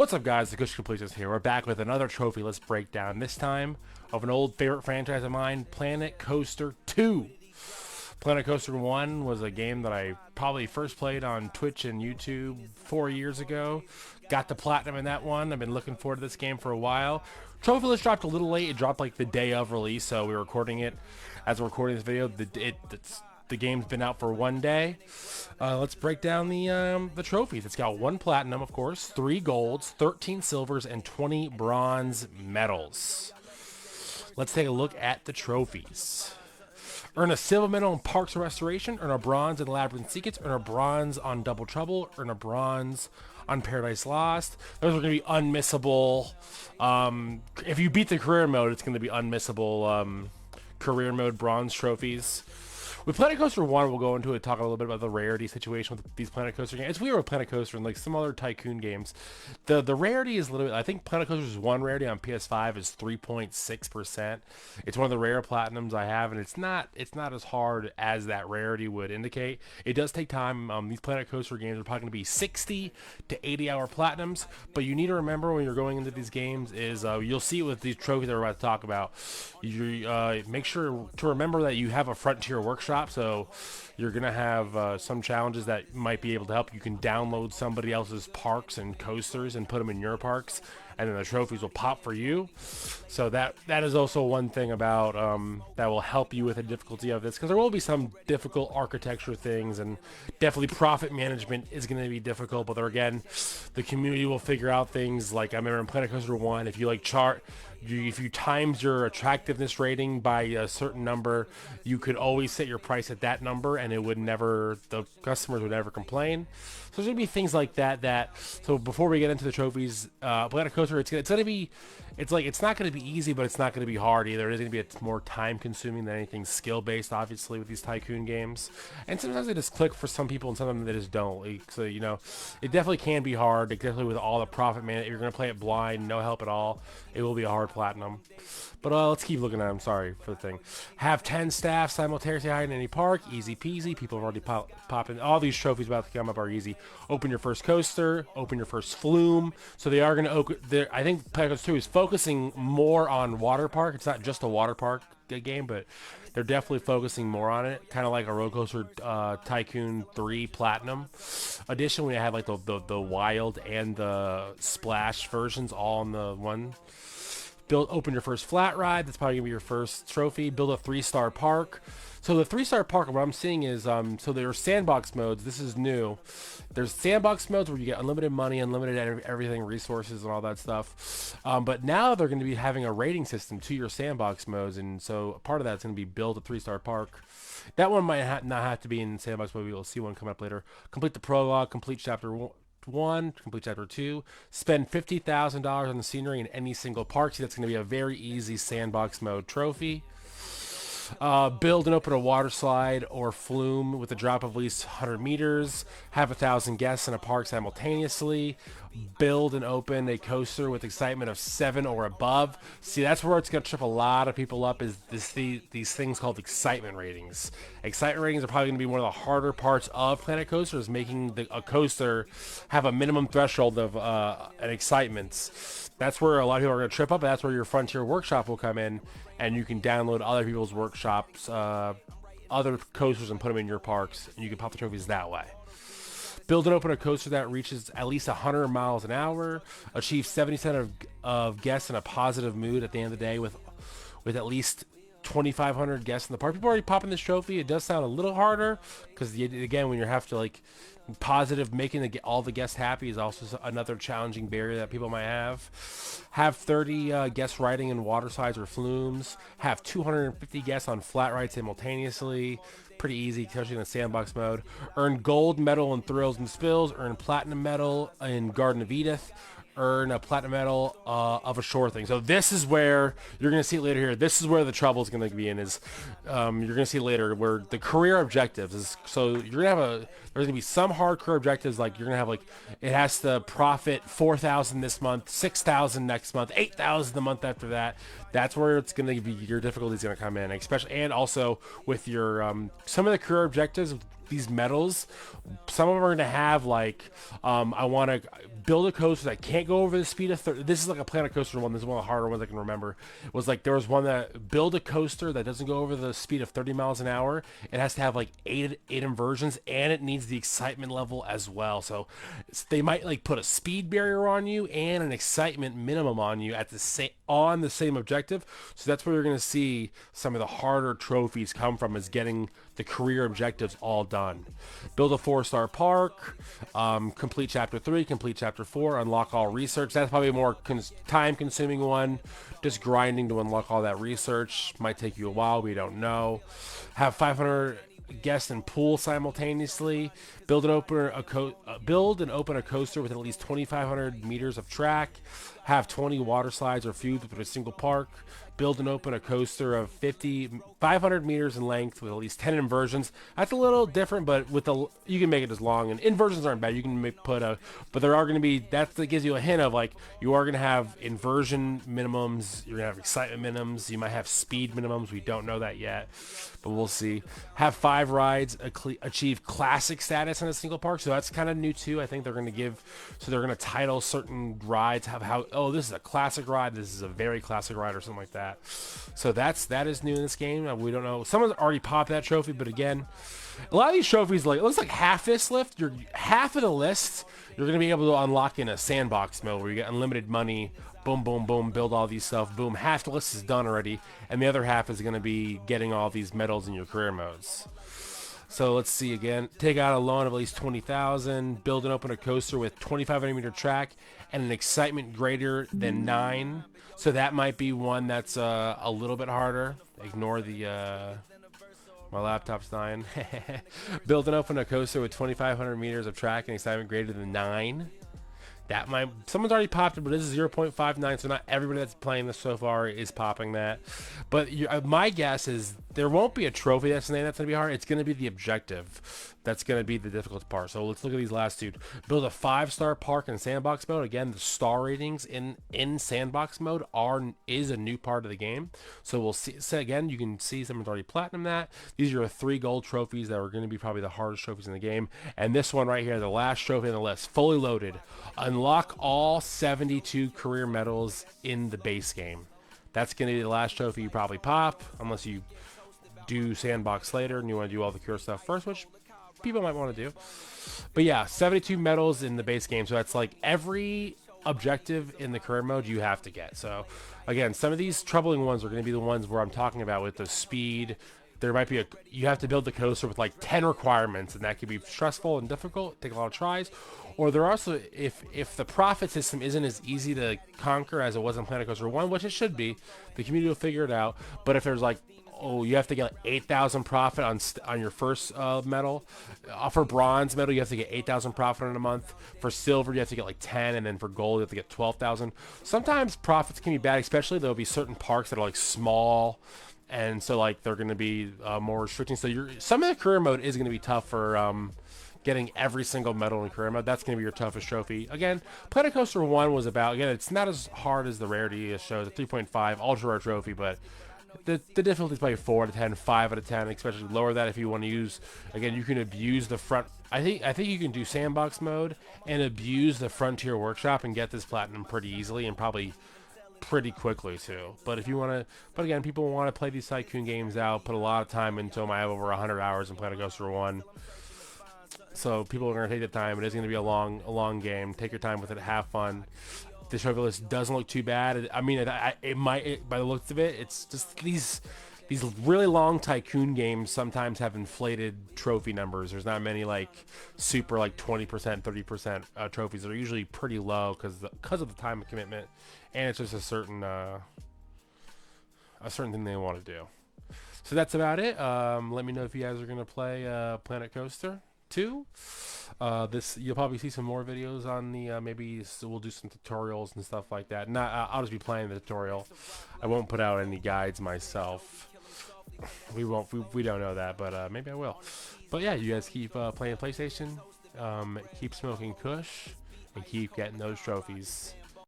What's up, guys? The Kush Completionist here. We're back with another trophy list breakdown, this time of an old favorite franchise of mine, Planet Coaster 2. Planet Coaster 1 was a game that I probably first played on Twitch and YouTube 4 years ago. Got the platinum in that one. I've been looking forward to this game for a while. Trophy list dropped a little late. It dropped like the day of release, so we're recording it as we're recording this video. The game's been out for 1 day. Let's break down the trophies. It's got 1 platinum, of course, 3 golds, 13 silvers, and 20 bronze medals. Let's take a look at the trophies. Earn a silver medal in Parks and Restoration, earn a bronze in Labyrinth Secrets, earn a bronze on Double Trouble, earn a bronze on Paradise Lost. Those are going to be unmissable. If you beat the career mode, it's going to be unmissable career mode bronze trophies. With Planet Coaster 1, we'll go into it, talk a little bit about the rarity situation with these Planet Coaster games. It's weird with Planet Coaster and like some other Tycoon games. The rarity is a little bit, I think Planet Coaster's 1 rarity on PS5 is 3.6%. It's one of the rare platinums I have, and it's not as hard as that rarity would indicate. It does take time. These Planet Coaster games are probably going to be 60 to 80 hour platinums, but you need to remember when you're going into these games is you'll see it with these trophies that we're about to talk about. You make sure to remember that you have a Frontier Workshop. So you're going to have some challenges that might be able to help. You can download somebody else's parks and coasters and put them in your parks, and then the trophies will pop for you. So that is also one thing about that will help you with the difficulty of this, because there will be some difficult architecture things, and definitely profit management is going to be difficult. But there again, the community will figure out things. Like I remember in Planet Coaster 1, if you like if you times your attractiveness rating by a certain number, you could always set your price at that number, and the customers would never complain. So there's gonna be things like that. So before we get into the trophies, Planet Coaster, it's not gonna be easy, but it's not gonna be hard either. It is gonna be more time consuming than anything skill based, obviously, with these Tycoon games. And sometimes they just click for some people, and sometimes they just don't. So it definitely can be hard. Definitely with all the profit, man. If you're gonna play it blind, no help at all, it will be a hard platinum. But let's keep looking at them. Sorry for the thing. Have 10 staff simultaneously hide in any park. Easy peasy. People have already popped in. All these trophies about to come up are easy. Open your first coaster. Open your first flume. So they are going to open. I think Planet Coaster 2 is focusing more on water park. It's not just a water park game, but they're definitely focusing more on it. Kind of like a Roller Coaster Tycoon 3 Platinum Edition. We have like the Wild and the Splash versions all in the one. Open your first flat ride. That's probably gonna be your first trophy. Build a 3-star park. So the 3-star park, what I'm seeing is so there are sandbox modes. This is new. There's sandbox modes where you get unlimited money, unlimited everything, resources, and all that stuff. But now they're going to be having a rating system to your sandbox modes, and so part of that's going to be build a 3-star park. That one might not have to be in sandbox mode. We'll see one come up later. Complete the prologue. Complete chapter 1, complete chapter 2, spend $50,000 on the scenery in any single park. See, that's going to be a very easy sandbox mode trophy. Build and open a water slide or flume with a drop of at least 100 meters. Have 1,000 guests in a park simultaneously. Build and open a coaster with excitement of 7 or above. See, that's where it's going to trip a lot of people up, is these things called excitement ratings. Excitement ratings are probably going to be one of the harder parts of Planet Coaster, is making a coaster have a minimum threshold of an excitement. That's where a lot of people are going to trip up, and that's where your Frontier Workshop will come in, and you can download other people's workshops, other coasters, and put them in your parks, and you can pop the trophies that way. Build and open a coaster that reaches at least 100 miles an hour. Achieve 70% of guests in a positive mood at the end of the day with at least 2,500 guests in the park. People are already popping this trophy. It does sound a little harder because, again, when you have to like positive, making all the guests happy is also another challenging barrier that people might have. Have 30 guests riding in water slides or flumes. Have 250 guests on flat rides simultaneously. Pretty easy, especially in the sandbox mode. Earn gold medal in Thrills and Spills. Earn platinum medal in Garden of Edith. Earn a platinum medal of a shore thing. So this is where you're going to see it later here. This is where the trouble is going to be in, is you're going to see later where the career objectives is. So you're going to have There's gonna be some hardcore objectives, like you're gonna have like it has to profit 4,000 this month, 6,000 next month, 8,000 the month after that. That's where it's gonna be, your difficulty is gonna come in, especially, and also with your some of the career objectives. These medals, some of them are gonna have like I want to build a coaster that can't go over the speed of 30. This is like a Planet Coaster one. This is one of the harder ones I can remember. It was like there was one that build a coaster that doesn't go over the speed of 30 miles an hour. It has to have like eight inversions, and it needs the excitement level as well. So they might like put a speed barrier on you and an excitement minimum on you at the same objective. So that's where you're going to see some of the harder trophies come from, is getting the career objectives all done. Build a 4-star park, complete chapter 3, complete chapter 4, unlock all research. That's probably a more time consuming one. Just grinding to unlock all that research might take you a while, we don't know. Have 500 guests and pool simultaneously. Build and open a coaster with at least 2,500 meters of track. Have 20 water slides or fused with a single park. Build and open a coaster of 500 meters in length with at least 10 inversions. That's a little different, but with the you can make it as long, and inversions aren't bad. You can but there are going to be, that gives you a hint of like you are going to have inversion minimums. You're going to have excitement minimums. You might have speed minimums. We don't know that yet, but we'll see. Have 5 rides achieve classic status in a single park, so that's kind of new too. I think they're going to title certain rides oh, this is a classic ride, this is a very classic ride, or something like that. So that is new in this game. We don't know. Someone's already popped that trophy, but again, a lot of these trophies, like it looks like half this list, half of the list you're going to be able to unlock in a sandbox mode where you get unlimited money. Boom, boom, boom, build all these stuff. Boom, half the list is done already, and the other half is going to be getting all these medals in your career modes. So let's see again. Take out a loan of at least 20,000. Build and open a coaster with 2,500 meter track and an excitement greater than 9. So that might be one that's a little bit harder. Ignore the my laptop's dying. Build and open a coaster with 2,500 meters of track and excitement greater than 9. That someone's already popped it, but this is 0.59, so not everybody that's playing this so far is popping that. But my guess is there won't be a trophy that's going to be hard. It's going to be the objective that's going to be the difficult part. So let's look at these last two. Build a 5-star park in sandbox mode. Again, the star ratings in sandbox mode is a new part of the game. So we'll see. So again, you can see someone's already platinum that. These are 3 gold trophies that are going to be probably the hardest trophies in the game. And this one right here, the last trophy on the list, fully loaded. Unlock all 72 career medals in the base game. That's going to be the last trophy you probably pop, unless you do sandbox later and you want to do all the career stuff first, which people might want to do. But yeah, 72 medals in the base game. So that's like every objective in the career mode you have to get. So again, some of these troubling ones are going to be the ones where I'm talking about with the speed. There might be you have to build the coaster with like 10 requirements, and that could be stressful and difficult, take a lot of tries. Or there are also, if the profit system isn't as easy to conquer as it was in Planet Coaster 1, which it should be, the community will figure it out. But if there's like, oh, you have to get like 8,000 profit on your first medal. For bronze medal, you have to get 8,000 profit in a month. For silver, you have to get like 10, and then for gold, you have to get 12,000. Sometimes profits can be bad, especially there'll be certain parks that are like small, and so like they're going to be more restricting. So some of the career mode is going to be tough for getting every single medal in career mode. That's going to be your toughest trophy. Again, Planet Coaster 1 was about, again, it's not as hard as the rarity shows, a 3.5 ultra rare trophy, but the difficulty is probably 4 out of 10, 5 out of 10, especially lower that if you want to use, again, you can abuse the front. I think you can do sandbox mode and abuse the Frontier Workshop and get this platinum pretty easily and probably pretty quickly too. But if you want to, but again, people want to play these tycoon games out, put a lot of time into them. I have over 100 hours in Planet Coaster 1. So people are going to take the time. It is going to be a long game. Take your time with it. Have fun. The trophy list doesn't look too bad. I mean, it might, by the looks of it, it's just these really long tycoon games sometimes have inflated trophy numbers. There's not many like super like 20%, 30% trophies. They're usually pretty low because of the time commitment, and it's just a certain thing they want to do. So that's about it. Let me know if you guys are going to play Planet Coaster 2. You'll probably see some more videos on the maybe we'll do some tutorials and stuff like that. I'll just be playing the tutorial. I won't put out any guides myself. We won't. We don't know that, but maybe I will. But yeah, you guys keep playing PlayStation, keep smoking Kush, and keep getting those trophies.